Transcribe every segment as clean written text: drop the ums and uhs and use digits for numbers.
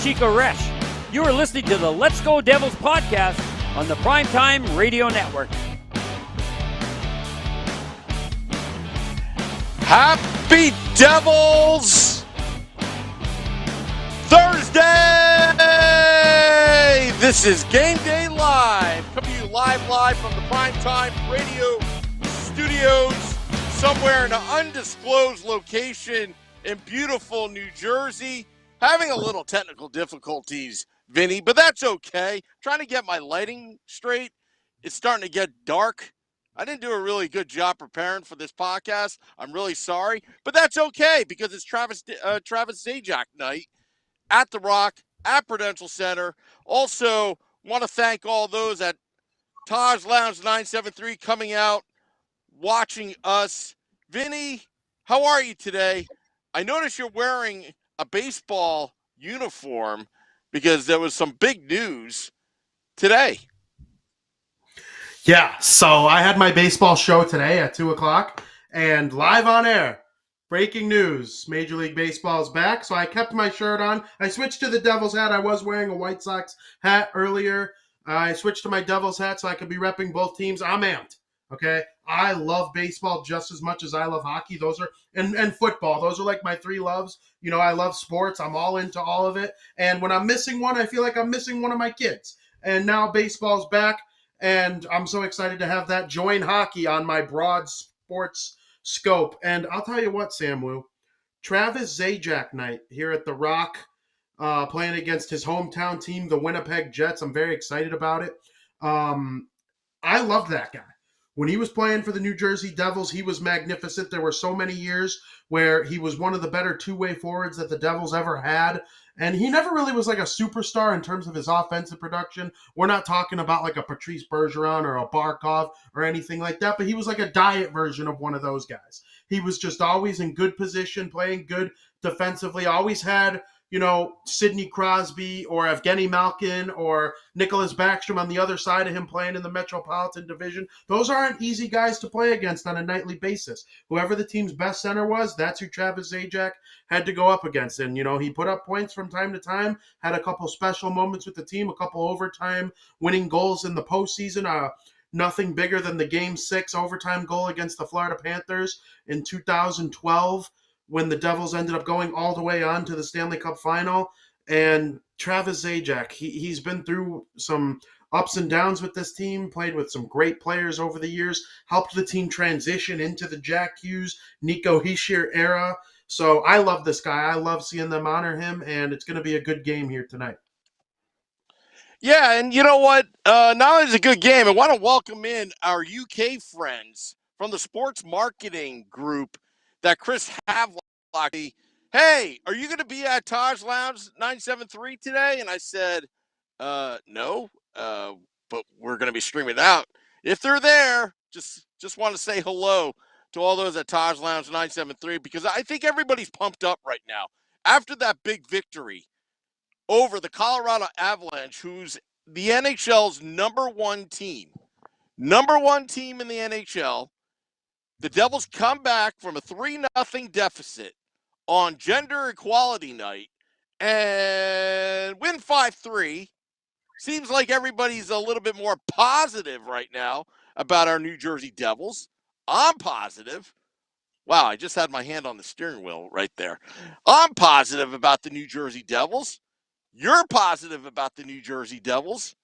Chico Resch. You are listening to the Let's Go Devils podcast on the Primetime Radio Network. Happy Devils Thursday! This is Game Day Live, coming to you live from the Primetime Radio Studios, somewhere in an undisclosed location in beautiful New Jersey. Having a little technical difficulties, Vinnie, but that's okay. Trying to get my lighting straight. It's starting to get dark. I didn't do a really good job preparing for this podcast. I'm really sorry, but that's okay because it's Travis Zajac night at the Rock, at Prudential Center. Also, want to thank all those at Taj Lounge 973 coming out, watching us. Vinny, how are you today? I noticed you're wearing a baseball uniform because there was some big news today. Yeah, so I had my baseball show today at 2 o'clock, and live on air, breaking news, Major League Baseball is back, so I kept my shirt on. I switched to the Devils hat. I was wearing a White Sox hat earlier. I switched to my Devils hat so I could be repping both teams. I'm amped, okay? I love baseball just as much as I love hockey. Those are and football. Those are like my three loves. You know, I love sports. I'm all into all of it. And when I'm missing one, I feel like I'm missing one of my kids. And now baseball's back. And I'm so excited to have that join hockey on my broad sports scope. And I'll tell you what, Samu, Travis Zajac night here at the Rock, playing against his hometown team, the Winnipeg Jets. I'm very excited about it. I loved that guy. When he was playing for the New Jersey Devils, he was magnificent. There were so many years where he was one of the better two-way forwards that the Devils ever had. And he never really was like a superstar in terms of his offensive production. We're not talking about like a Patrice Bergeron or a Barkov or anything like that, but he was like a diet version of one of those guys. He was just always in good position, playing good defensively, always had, you know, Sidney Crosby or Evgeny Malkin or Nicholas Backstrom on the other side of him playing in the Metropolitan Division. Those aren't easy guys to play against on a nightly basis. Whoever the team's best center was, that's who Travis Zajac had to go up against. And, you know, he put up points from time to time, had a couple special moments with the team, a couple overtime winning goals in the postseason. Nothing bigger than the Game 6 overtime goal against the Florida Panthers in 2012. When the Devils ended up going all the way on to the Stanley Cup final. And Travis Zajac, he's been through some ups and downs with this team, played with some great players over the years, helped the team transition into the Jack Hughes, Nico Hischier era. So I love this guy. I love seeing them honor him, and it's going to be a good game here tonight. Yeah, and you know what? Not only is it a good game, I want to welcome in our UK friends from the sports marketing group that Chris Havelock, hey, are you going to be at Taj Lounge 973 today? And I said, no, but we're going to be streaming it out. If they're there, just want to say hello to all those at Taj Lounge 973 because I think everybody's pumped up right now. After that big victory over the Colorado Avalanche, who's the NHL's number one team in the NHL, the Devils come back from a 3-0 deficit on gender equality night and win 5-3. Seems like everybody's a little bit more positive right now about our New Jersey Devils. I'm positive. Wow, I just had my hand on the steering wheel right there. I'm positive about the New Jersey Devils. You're positive about the New Jersey Devils.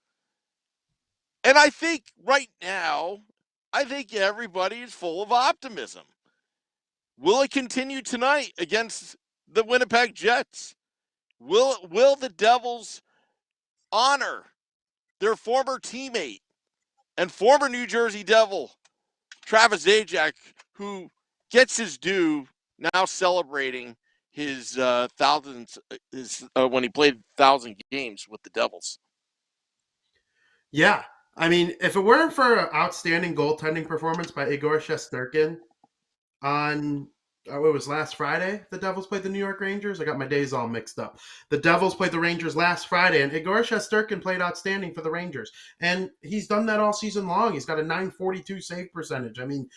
And I think right now, everybody is full of optimism. Will it continue tonight against the Winnipeg Jets? Will the Devils honor their former teammate and former New Jersey Devil, Travis Zajac, who gets his due now celebrating his when he played 1,000 games with the Devils? Yeah. I mean, if it weren't for an outstanding goaltending performance by Igor Shesterkin on, it was last Friday, the Devils played the New York Rangers. I got my days all mixed up. The Devils played the Rangers last Friday, and Igor Shesterkin played outstanding for the Rangers. And he's done that all season long. He's got a .942 save percentage. I mean,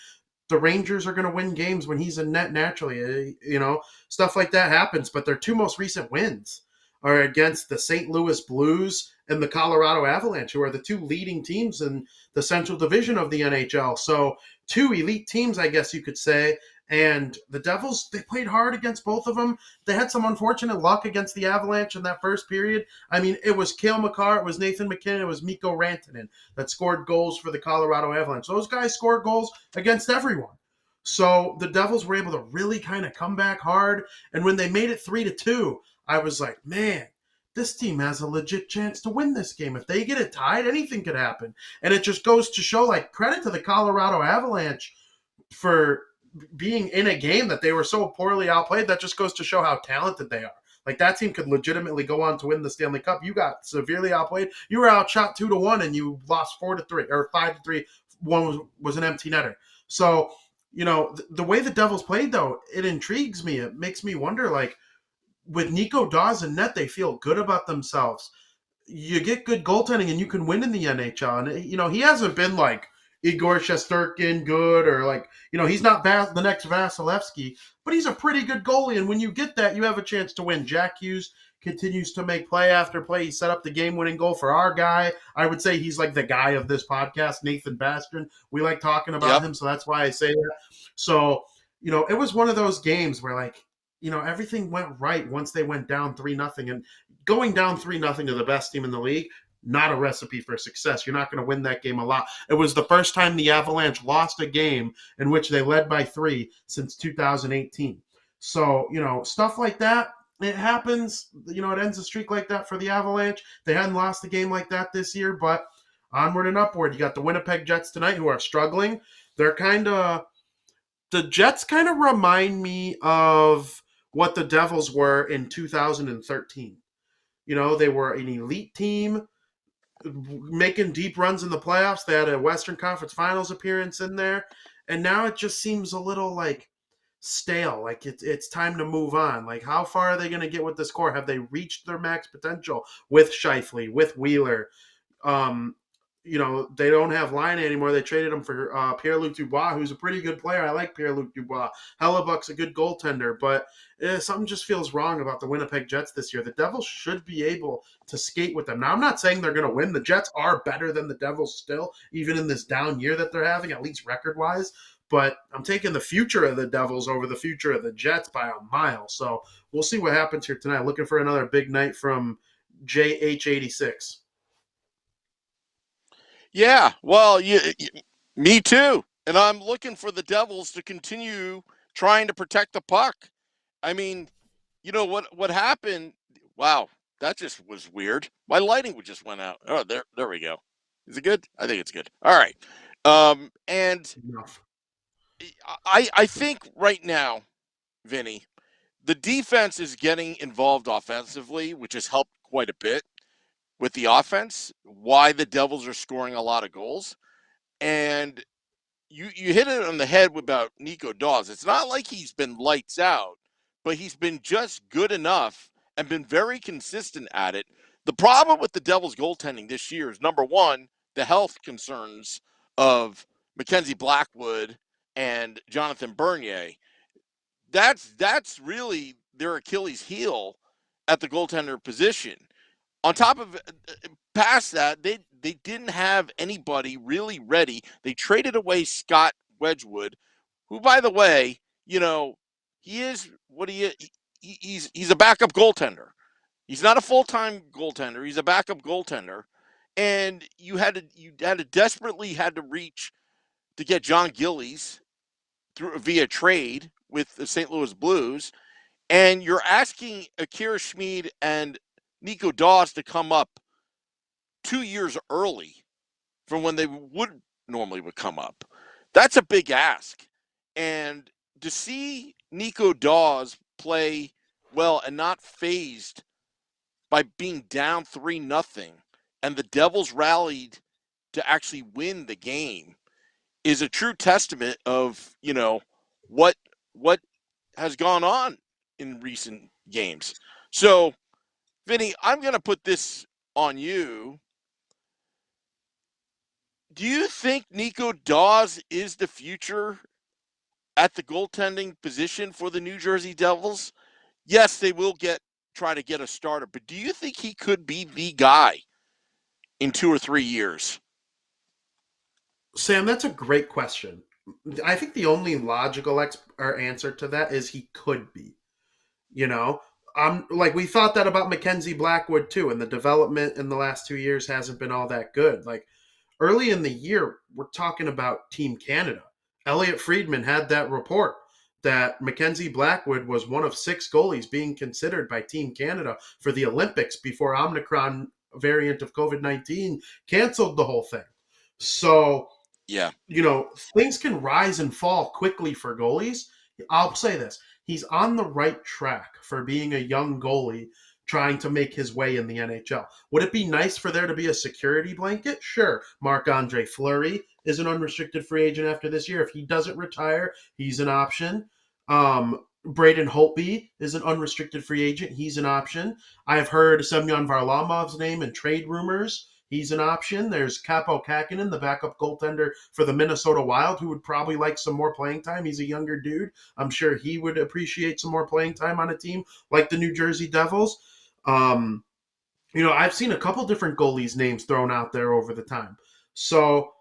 the Rangers are going to win games when he's in net naturally. You know, stuff like that happens. But their two most recent wins are against the St. Louis Blues and the Colorado Avalanche, who are the two leading teams in the Central Division of the NHL. So two elite teams, I guess you could say. And the Devils, they played hard against both of them. They had some unfortunate luck against the Avalanche in that first period. I mean, it was Cale Makar, it was Nathan MacKinnon, it was Mikko Rantanen that scored goals for the Colorado Avalanche. Those guys scored goals against everyone. So the Devils were able to really kind of come back hard. And when they made it 3-2, I was like, man, this team has a legit chance to win this game. If they get it tied, anything could happen. And it just goes to show, like, credit to the Colorado Avalanche for being in a game that they were so poorly outplayed. That just goes to show how talented they are. Like, that team could legitimately go on to win the Stanley Cup. You got severely outplayed. You were outshot 2-1 and you lost 4-3 or 5-3. One was an empty netter. So, you know, the way the Devils played, though, it intrigues me. It makes me wonder, like, with Nico Daws in net, they feel good about themselves. You get good goaltending and you can win in the NHL. And, you know, he hasn't been like Igor Shesterkin good, or like, you know, he's not the next Vasilevsky, but he's a pretty good goalie. And when you get that, you have a chance to win. Jack Hughes continues to make play after play. He set up the game-winning goal for our guy. I would say he's like the guy of this podcast, Nathan Bastian. We like talking about him, so that's why I say that. So, you know, it was one of those games where, like, you know, everything went right once they went down 3-0. And going down 3-0 to the best team in the league, not a recipe for success. You're not going to win that game a lot. It was the first time the Avalanche lost a game in which they led by 3 since 2018. So, you know, stuff like that, it happens. You know, it ends a streak like that for the Avalanche. They hadn't lost a game like that this year, but onward and upward. You got the Winnipeg Jets tonight, who are struggling. The Jets kind of remind me of what the Devils were in 2013. You know, they were an elite team making deep runs in the playoffs. They had a Western Conference Finals appearance in there. And now it just seems a little like stale. Like it's time to move on. Like, how far are they going to get with this core? Have they reached their max potential with Scheifele, with Wheeler? You know, they don't have Line anymore. They traded him for Pierre-Luc Dubois, who's a pretty good player. I like Pierre-Luc Dubois. Hellebuck's a good goaltender, but something just feels wrong about the Winnipeg Jets this year. The Devils should be able to skate with them. Now, I'm not saying they're going to win. The Jets are better than the Devils still, even in this down year that they're having, at least record-wise. But I'm taking the future of the Devils over the future of the Jets by a mile. So we'll see what happens here tonight. Looking for another big night from JH86. Yeah, well, me too. And I'm looking for the Devils to continue trying to protect the puck. I mean, you know what happened? Wow, that just was weird. My lighting just went out. Oh, there we go. Is it good? I think it's good. All right. And Enough. I think right now, Vinny, the defense is getting involved offensively, which has helped quite a bit with the offense, why the Devils are scoring a lot of goals. And you hit it on the head about Nico Daws. It's not like he's been lights out, but he's been just good enough and been very consistent at it. The problem with the Devils goaltending this year is, number one, the health concerns of Mackenzie Blackwood and Jonathan Bernier. That's really their Achilles heel at the goaltender position. On top of past that, they didn't have anybody really ready. They traded away Scott Wedgwood, who, by the way, you know, he is what he is. He's a backup goaltender. He's not a full-time goaltender. He's a backup goaltender, and you had to desperately had to reach to get John Gillies through via trade with the St. Louis Blues, and you're asking Akira Schmid and Nico Daws to come up 2 years early from when they would come up. That's a big ask. And to see Nico Daws play well and not phased by being down 3-0, and the Devils rallied to actually win the game, is a true testament of, you know, what has gone on in recent games. So, Vinny, I'm going to put this on you. Do you think Nico Daws is the future at the goaltending position for the New Jersey Devils? Yes, they will get try to get a starter. But do you think he could be the guy in 2 or 3 years? Sam, that's a great question. I think the only logical answer to that is he could be. You know, like we thought that about Mackenzie Blackwood too, and the development in the last 2 years hasn't been all that good. Like early in the year, we're talking about Team Canada. Elliot Friedman had that report that Mackenzie Blackwood was one of 6 goalies being considered by Team Canada for the Olympics before Omicron variant of COVID-19 canceled the whole thing. So, Yeah. Things can rise and fall quickly for goalies. I'll say this. He's on the right track for being a young goalie trying to make his way in the NHL. Would it be nice for there to be a security blanket? Sure. Marc-Andre Fleury is an unrestricted free agent after this year. If he doesn't retire, he's an option. Braden Holtby is an unrestricted free agent. He's an option. I've heard Semyon Varlamov's name in trade rumors. He's an option. There's Kaapo Kähkönen, the backup goaltender for the Minnesota Wild, who would probably like some more playing time. He's a younger dude. I'm sure he would appreciate some more playing time on a team like the New Jersey Devils. I've seen a couple different goalies' names thrown out there over the time. So,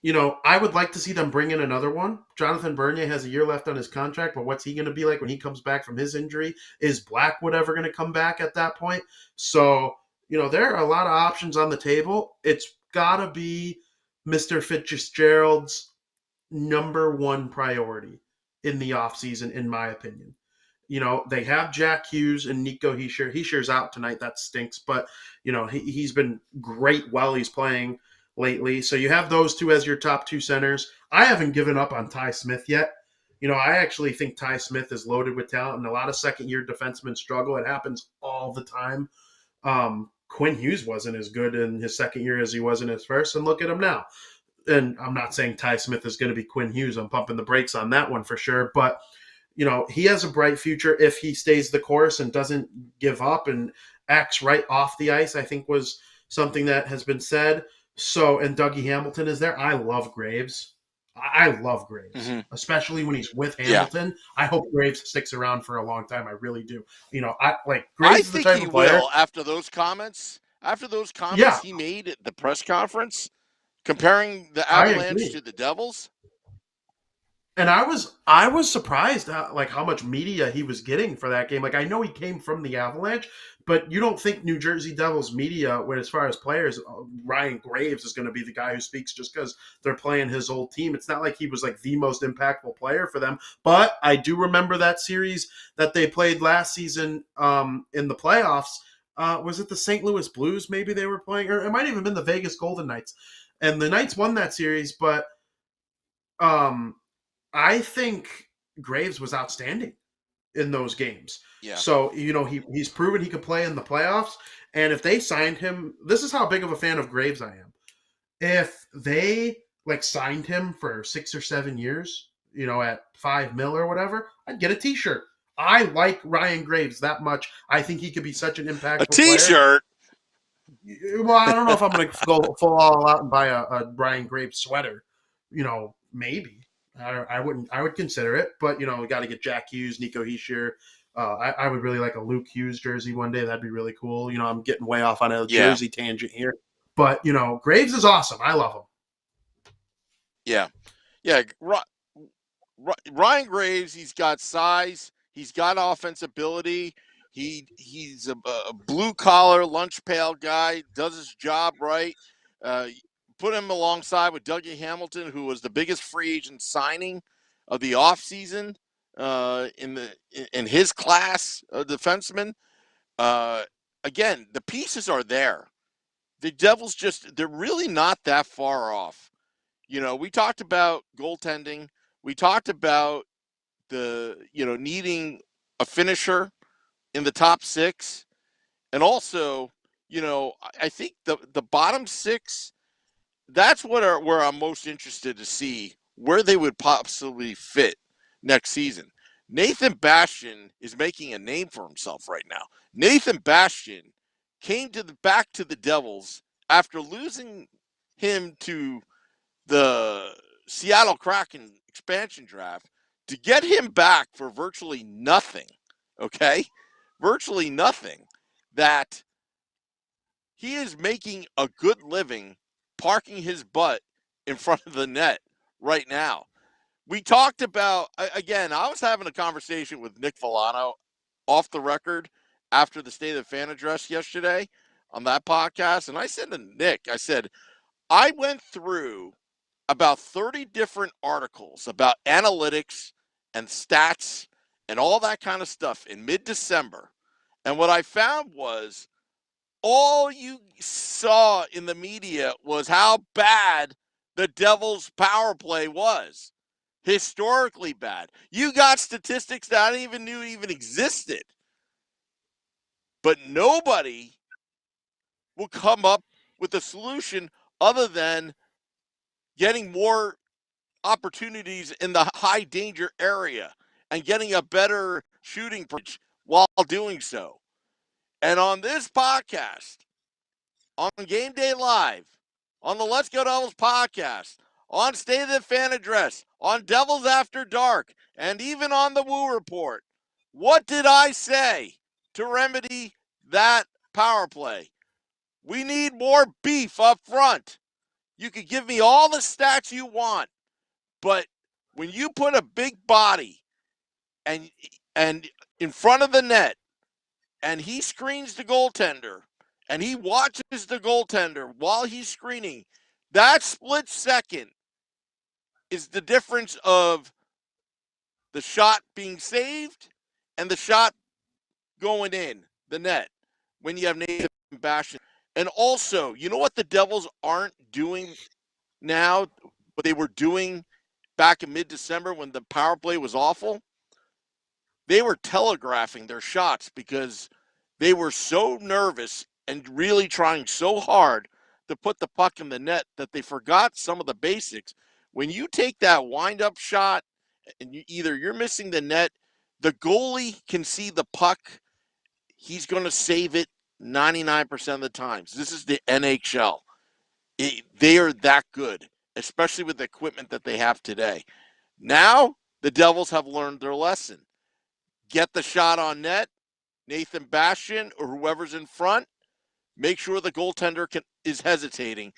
I would like to see them bring in another one. Jonathan Bernier has a year left on his contract, but what's he going to be like when he comes back from his injury? Is Blackwood ever going to come back at that point? So, there are a lot of options on the table. It's got to be Mr. Fitzgerald's number one priority in the offseason, in my opinion. They have Jack Hughes and Nico Hischier. Hischier's out tonight. That stinks. But, he's been great while he's playing lately. So you have those two as your top 2 centers. I haven't given up on Ty Smith yet. I actually think Ty Smith is loaded with talent, and a lot of second-year defensemen struggle. It happens all the time. Quinn Hughes wasn't as good in his second year as he was in his first, and look at him now. And I'm not saying Ty Smith is going to be Quinn Hughes. I'm pumping the brakes on that one for sure. But, he has a bright future if he stays the course and doesn't give up and acts right off the ice, I think was something that has been said. So, and Dougie Hamilton is there. I love Graves. I love Graves, especially when he's with Hamilton. Yeah. I hope Graves sticks around for a long time. I really do. Graves I is the think type he of player, will after those comments. After those comments he made at the press conference, comparing the Avalanche to the Devils. And I was surprised how much media he was getting for that game. Like, I know he came from the Avalanche, but you don't think New Jersey Devils media, as far as players, Ryan Graves is going to be the guy who speaks just because they're playing his old team. It's not like he was like the most impactful player for them. But I do remember that series that they played last season in the playoffs. Was it the St. Louis Blues maybe they were playing? Or it might have even been the Vegas Golden Knights. And the Knights won that series, but I think Graves was outstanding in those games. Yeah. So, he's proven he could play in the playoffs. And if they signed him, this is how big of a fan of Graves I am. If they signed him for 6 or 7 years, at $5 million or whatever, I'd get a t-shirt. I like Ryan Graves that much. I think he could be such an impactful player. A t-shirt? Well, I don't know if I'm going to go full all out and buy a Ryan Graves sweater. Maybe. I would consider it, but we got to get Jack Hughes, Nico Hischier. I would really like a Luke Hughes jersey one day. That'd be really cool. I'm getting way off on a jersey tangent here, but Graves is awesome. I love him. Yeah. Ryan Graves, he's got size, he's got offensibility. He's a blue collar lunch pail guy. Does his job right. Put him alongside with Dougie Hamilton, who was the biggest free agent signing of the offseason in his class of defensemen. Again, the pieces are there. The Devils they're really not that far off. We talked about goaltending. We talked about needing a finisher in the top 6. And also, I think the bottom 6, that's where I'm most interested to see where they would possibly fit next season. Nathan Bastian is making a name for himself right now. Nathan Bastian came back to the Devils after losing him to the Seattle Kraken expansion draft to get him back for virtually nothing. Okay? virtually nothing, that he is making a good living parking his butt in front of the net right now. We talked about, again, I was having a conversation with Nick Filano off the record after the State of the Fan address yesterday on that podcast. And I said to Nick, I said, I went through about 30 different articles about analytics and stats and all that kind of stuff in mid-December. And what I found was all you saw in the media was how bad the Devils' power play was. Historically bad. You got statistics that I didn't even knew even existed. But nobody will come up with a solution other than getting more opportunities in the high danger area and getting a better shooting percentage while doing so. And on this podcast, on Game Day Live, on the Let's Go Devils podcast, on State of the Fan Address, on Devils After Dark, and even on the Woo Report, what did I say to remedy that power play? We need more beef up front. You could give me all the stats you want, but when you put a big body and in front of the net and he screens the goaltender and he watches the goaltender while he's screening, that split second is the difference of the shot being saved and the shot going in the net when you have Nathan Bastian. And also, you know what the Devils aren't doing now, what they were doing back in mid-December when the power play was awful? They were telegraphing their shots because they were so nervous and really trying so hard to put the puck in the net that they forgot some of the basics. When you take that wind-up shot and either you're missing the net, the goalie can see the puck. He's going to save it 99% of the times. This is the NHL. They are that good, especially with the equipment that they have today. Now, the Devils have learned their lesson. Get the shot on net, Nathan Bastian or whoever's in front, make sure the goaltender is hesitating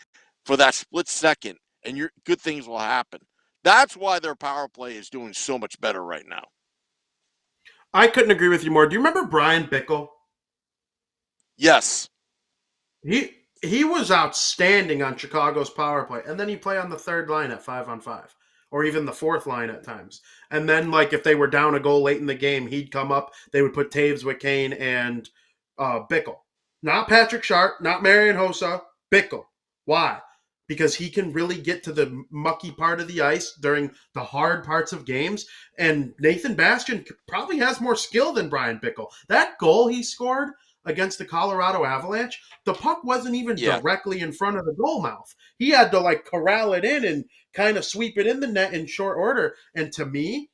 for that split second, and good things will happen. That's why their power play is doing so much better right now. I couldn't agree with you more. Do you remember Brian Bickle? Yes. He was outstanding on Chicago's power play, and then he'd play on the third line at 5-on-5, or even the fourth line at times. And then, like, if they were down a goal late in the game, he'd come up. They would put Taves with Kane and Bickle. Not Patrick Sharp, not Marian Hossa, Bickle. Why? Because he can really get to the mucky part of the ice during the hard parts of games. And Nathan Bastian probably has more skill than Brian Bickle. That goal he scored against the Colorado Avalanche, the puck wasn't even directly in front of the goal mouth. He had to, like, corral it in and kind of sweep it in the net in short order. And to me,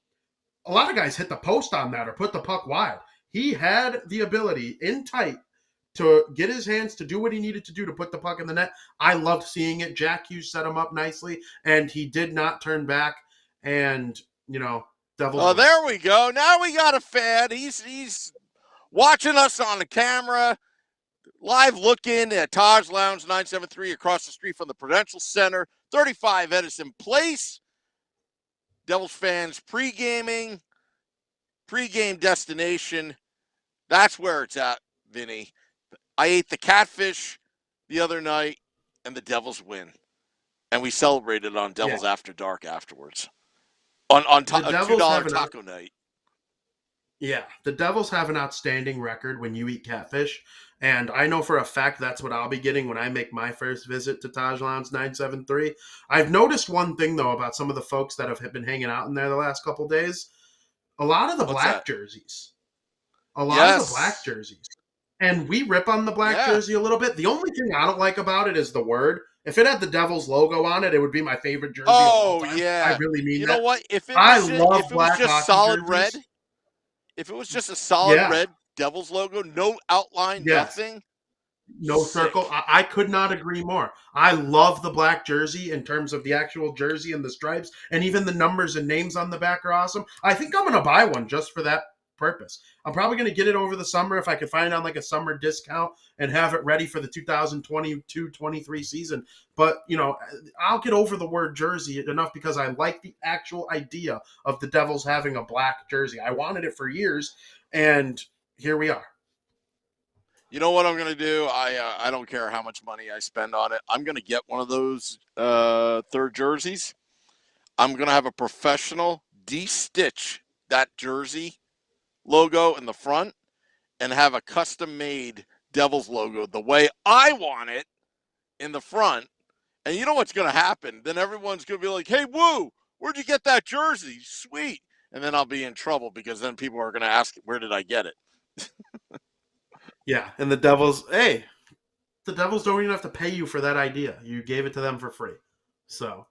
a lot of guys hit the post on that or put the puck wide. He had the ability in tight to get his hands to do what he needed to do to put the puck in the net. I loved seeing it. Jack Hughes set him up nicely, and he did not turn back. And, Devils. Oh, there we go. Now we got a fan. He's watching us on the camera, live looking at Taj Lounge 973 across the street from the Prudential Center, 35 Edison Place. Devils fans pregame destination. That's where it's at, Vinny. I ate the catfish the other night, and the Devils win. And we celebrated on Devils After Dark afterwards. On a $2 taco night. Yeah, the Devils have an outstanding record when you eat catfish, and I know for a fact that's what I'll be getting when I make my first visit to Taj Lounge 973. I've noticed one thing, though, about some of the folks that have been hanging out in there the last couple days. A lot of the black jerseys. A lot of the black jerseys. And we rip on the black jersey a little bit. The only thing I don't like about it is the word. If it had the Devils logo on it, it would be my favorite jersey of all time. I really mean that. You know what? If it was just solid red, if it was just a solid red Devils logo, no outline, nothing. No circle. I could not agree more. I love the black jersey in terms of the actual jersey and the stripes, and even the numbers and names on the back are awesome. I think I'm going to buy one just for that purpose. I'm probably going to get it over the summer if I could find on like a summer discount and have it ready for the 2022-23 season. But, I'll get over the word jersey enough because I like the actual idea of the Devils having a black jersey. I wanted it for years, and here we are. You know what I'm going to do? I don't care how much money I spend on it. I'm going to get one of those third jerseys. I'm going to have a professional de-stitch that jersey logo in the front and have a custom-made Devils logo the way I want it in the front. And you know what's going to happen? Then everyone's going to be like, hey, woo, where'd you get that jersey? Sweet. And then I'll be in trouble because then people are going to ask, where did I get it? Yeah, and the Devils don't even have to pay you for that idea. You gave it to them for free. So,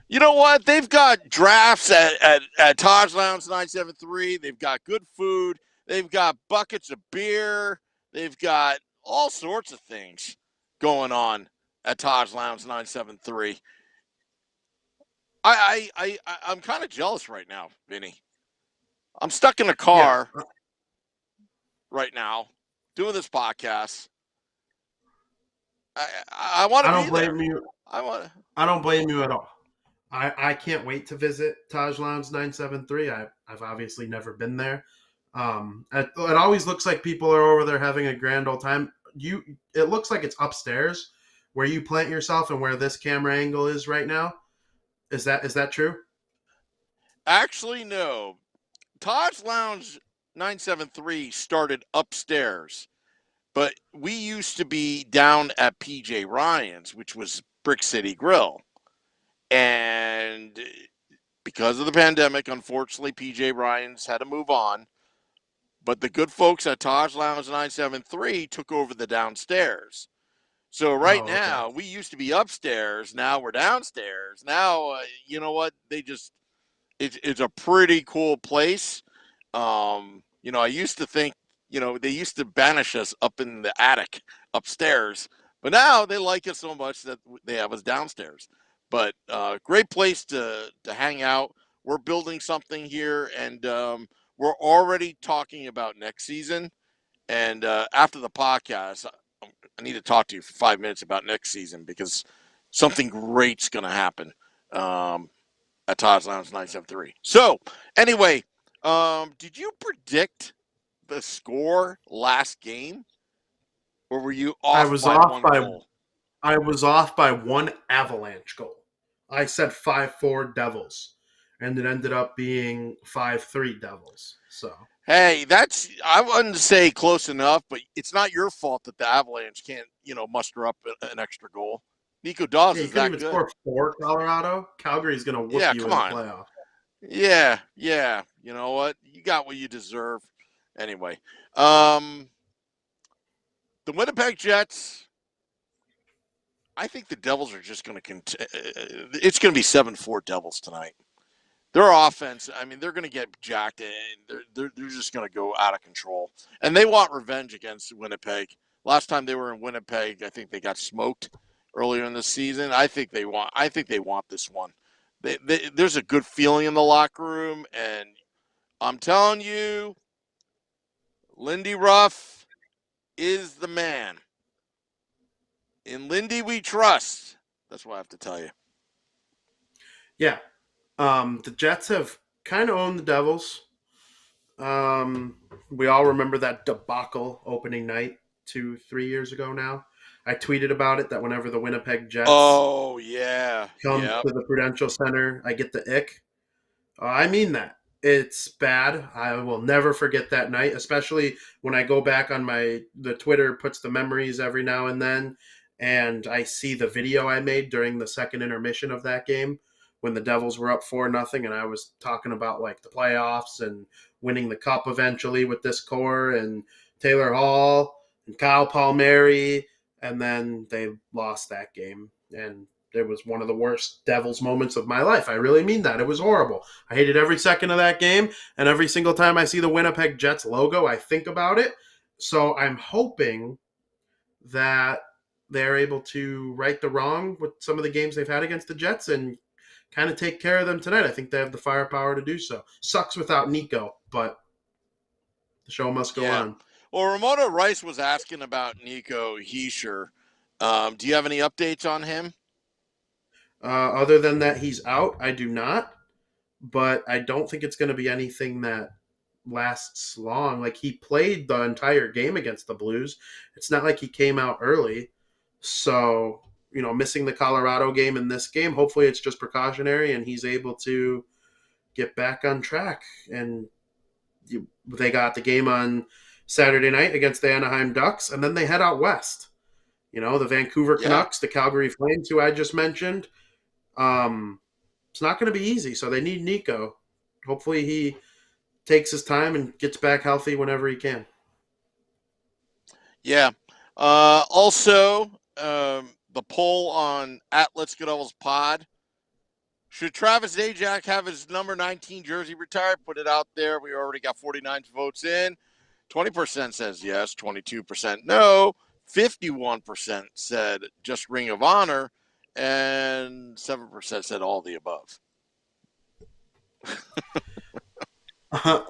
you know what? They've got drafts at Taj Lounge 973. They've got good food. They've got buckets of beer. They've got all sorts of things going on at Taj Lounge 973. I'm kind of jealous right now, Vinny. I'm stuck in a car right now doing this podcast. I want to be there. I don't blame you at all. I can't wait to visit Taj Lounge 973. I've obviously never been there. It always looks like people are over there having a grand old time. It looks like it's upstairs where you plant yourself and where this camera angle is right now. Is that true? Actually, no. Taj Lounge 973 started upstairs, but we used to be down at PJ Ryan's, which was Brick City Grill. And because of the pandemic, unfortunately, PJ Ryan's had to move on. But the good folks at Taj Lounge 973 took over the downstairs. So right now, we used to be upstairs. Now we're downstairs. Now, you know what? It's a pretty cool place. I used to think, they used to banish us up in the attic upstairs. But now they like us so much that they have us downstairs. But great place to hang out. We're building something here, and we're already talking about next season. And after the podcast, I need to talk to you for 5 minutes about next season because something great's going to happen at Todd's Lounge 973. So, anyway, did you predict the score last game? Or were you off by one goal? I was off by one Avalanche goal. I said 5-4 Devils, and it ended up being 5-3 Devils. So, hey, I wouldn't say close enough, but it's not your fault that the Avalanche can't, muster up an extra goal. Nico Dawes is that good. You couldn't even score for Colorado. Calgary's going to whoop you in the playoff. Yeah. You know what? You got what you deserve. Anyway, the Winnipeg Jets, I think the Devils are just going to it's going to be 7-4 Devils tonight. Their offense, they're going to get jacked and they're just going to go out of control. And they want revenge against Winnipeg. Last time they were in Winnipeg, I think they got smoked earlier in the season. I think they want this one. There's a good feeling in the locker room, and I'm telling you, Lindy Ruff is the man. In Lindy we trust. That's what I have to tell you. Yeah. The Jets have kind of owned the Devils. We all remember that debacle opening night 2-3 years ago now. I tweeted about it that whenever the Winnipeg Jets come to the Prudential Center, I get the ick. I mean that. It's bad. I will never forget that night, especially when I go back on the Twitter puts the memories every now and then, and I see the video I made during the second intermission of that game when the Devils were up 4-0, and I was talking about like the playoffs and winning the cup eventually with this core and Taylor Hall and Kyle Palmieri, and then they lost that game, and it was one of the worst Devils moments of my life. I really mean that. It was horrible. I hated every second of that game, and every single time I see the Winnipeg Jets logo, I think about it. So I'm hoping that they're able to right the wrong with some of the games they've had against the Jets and kind of take care of them tonight. I think they have the firepower to do so. Sucks without Nico, but The show must go Yeah. on. Well, Ramona Rice was asking about Nico Heischer. Do you have any updates on him? Other than that, he's out. I do not, but I don't think it's going to be anything that lasts long. Like, he played the entire game against the Blues. It's not like he came out early. So, missing the Colorado game and this game, hopefully it's just precautionary and he's able to get back on track. And they got the game on Saturday night against the Anaheim Ducks, and then they head out west. The Vancouver Canucks, the Calgary Flames, who I just mentioned. It's not going to be easy, so they need Nico. Hopefully he takes his time and gets back healthy whenever he can. Yeah. Also, the poll on @Let's Go Devils Pod. Should Travis Zajac have his number 19 jersey retired? Put it out there. We already got 49 votes in. 20% says yes, 22% no, 51% said just Ring of Honor, and 7% said all the above.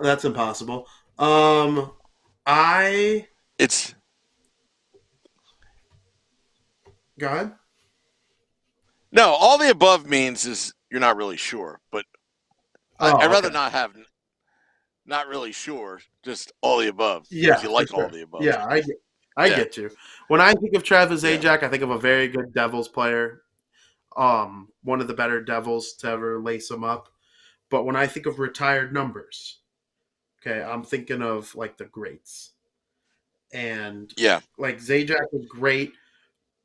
That's impossible. It's Go ahead. No, all the above means is you're not really sure, but I'd rather not have not really sure, just all the above. Yeah, you like sure. all the above. Yeah, I get you. When I think of Travis Zajac, I think of a very good Devils player. One of the better Devils to ever lace him up. But when I think of retired numbers, okay, I'm thinking of like the greats. And like Zajac was great,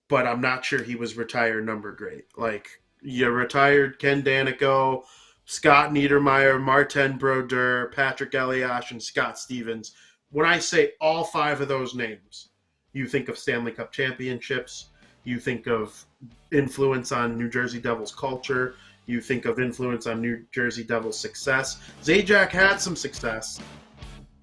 but I'm not sure he was retired number great. Like, you retired Ken Danico, Scott Niedermayer, Martin Brodeur, Patrick Eliash, and Scott Stevens. When I say all 5 of those names, you think of Stanley Cup championships, you think of influence on New Jersey Devils culture, you think of influence on New Jersey Devils success. Zajac had some success,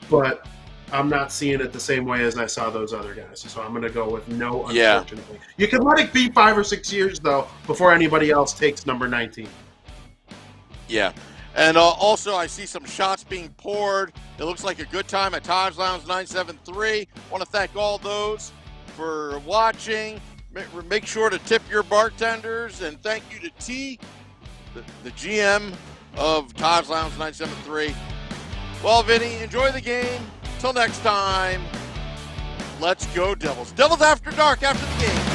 but I'm not seeing it the same way as I saw those other guys. So I'm going to go with no, unfortunately. You can let it be 5 or 6 years, though, before anybody else takes number 19. Yeah. And also, I see some shots being poured. It looks like a good time at Taj Lounge 973. Want to thank all those for watching. Make sure to tip your bartenders. And thank you to T, the GM of Taj Lounge 973. Well, Vinny, enjoy the game. Till next time, let's go Devils. Devils After Dark after the game.